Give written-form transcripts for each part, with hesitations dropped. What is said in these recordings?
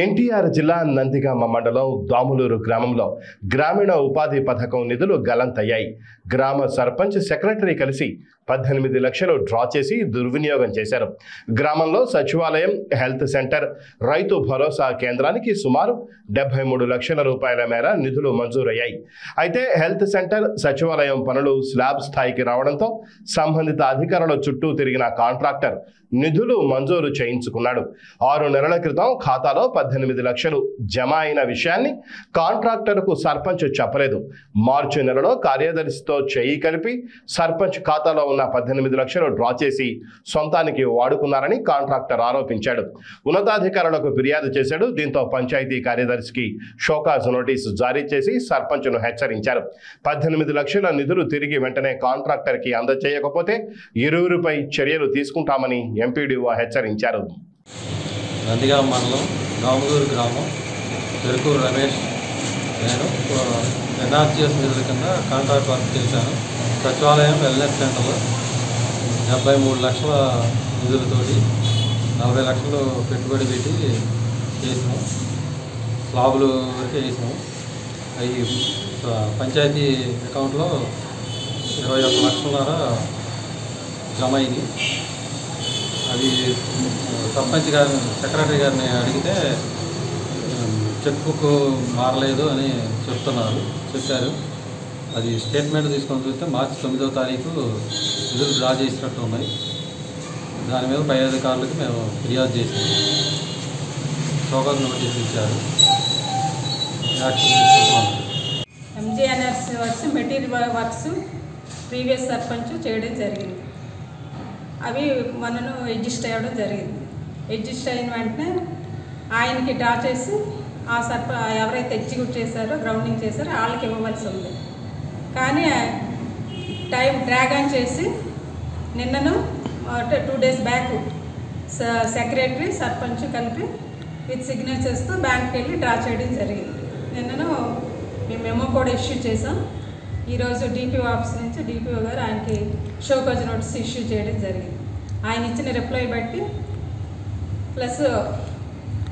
ఎన్టీఆర్ జిల్లా నందిగామ మండలం దాములూరు గ్రామంలో గ్రామీణ ఉపాధి పథకం నిధులు గల్లంతయ్యాయి. గ్రామ సర్పంచ్ సెక్రటరీ కలిసి 18 లక్షలు డ్రా చేసి దుర్వినియోగం చేశారు. గ్రామంలో సచివాలయం, హెల్త్ సెంటర్, రైతు భరోసా కేంద్రానికి సుమారు 73 లక్షల రూపాయల మేర నిధులు మంజూరయ్యాయి. అయితే హెల్త్ సెంటర్, సచివాలయం పనులు స్లాబ్ స్థాయికి రావడంతో సంబంధిత అధికారుల చుట్టూ తిరిగిన కాంట్రాక్టర్ నిధులు మంజూరు చేయించుకున్నాడు. 6 నెలల క్రితం ఖాతాలో 18 లక్షలు జమ అయిన విషయాన్ని కాంట్రాక్టర్కు సర్పంచ్ చెప్పలేదు. మార్చి నెలలో కార్యదర్శితో చేయి కలిపి సర్పంచ్ ఖాతాలో ఉన్న 18 లక్షలు డ్రా చేసి సొంతానికి వాడుకున్నారని కాంట్రాక్టర్ ఆరోపించాడు. ఉన్నతాధికారులకు ఫిర్యాదు చేశాడు. దీంతో పంచాయతీ కార్యదర్శికి షోకాజ్ నోటీసు జారీ చేసి సర్పంచ్ను హెచ్చరించారు. 18 లక్షల నిధులు తిరిగి వెంటనే కాంట్రాక్టర్కి అందజేయకపోతే ఇరువురిపై చర్యలు తీసుకుంటామని ఎంపీడీఓ హెచ్చరించారు. నందిగామ మండలం దాములూరు గ్రామం చెరుకూరు రమేష్. నేను ఎన్ఆర్జీఎస్ నిధుల కింద కాంట్రాక్ట్ వర్క్ చేశాను. సచివాలయం, వెల్నెస్ సెంటర్లో 73 లక్షల నిధులతోటి 40 లక్షలు పెట్టుబడి పెట్టి చేసినాం. స్లాబులు వరకే చేసినాం. అవి పంచాయతీ అకౌంట్లో 21 లక్షలన్నర జమ అయింది. అది సర్పంచ్ గారిని, సెక్రటరీ గారిని అడిగితే చెక్ బుక్ మారలేదు అని చెప్పారు. అది స్టేట్మెంట్ తీసుకొని చూస్తే మార్చి 9వ తారీఖు నిధులు డ్రా చేసినట్టు ఉన్నాయి. దాని మీద పై అధికారులకి మేము ఫిర్యాదు చేసాము. షోకాజ్ నోటీస్ ఇచ్చారు. యాక్షన్ తీసుకుంటున్నాము. MGNRC works, material works previous sarpanch చేయడం జరిగింది. అవి మనను అడ్జస్ట్ అవ్వడం జరిగింది. అడ్జస్ట్ అయిన వెంటనే ఆయనకి డ్రా చేసి ఆ ఎవరైతే ఎగ్జిక్యూట్ చేశారో, గ్రౌండింగ్ చేశారో వాళ్ళకి ఇవ్వవలసి ఉంది. కానీ టైం డ్రాగ్ ఆన్ చేసి నిన్నను 2 డేస్ బ్యాక్ సెక్రటరీ, సర్పంచ్ కలిపి విత్ సిగ్నేచర్స్తో బ్యాంక్కి వెళ్ళి డ్రా చేయడం జరిగింది. నిన్నను మేము మెమో కూడా ఇష్యూ చేసాం. ఈరోజు డిపిఓ ఆఫీస్ నుంచి డిపిఓ గారు ఆయనకి షోకాజ్ నోటీస్ ఇష్యూ చేయడం జరిగింది. ఆయన ఇచ్చిన రిప్లై బట్టి ప్లస్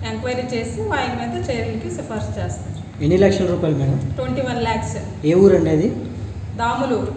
ఎంక్వైరీ చేసి ఆయన మీద చర్యలకి సిఫార్సు చేస్తారు. ఎన్ని లక్షల రూపాయలు మేడం? 21 lakhs. ఏ ఊరు అండి అది? దాములూరు.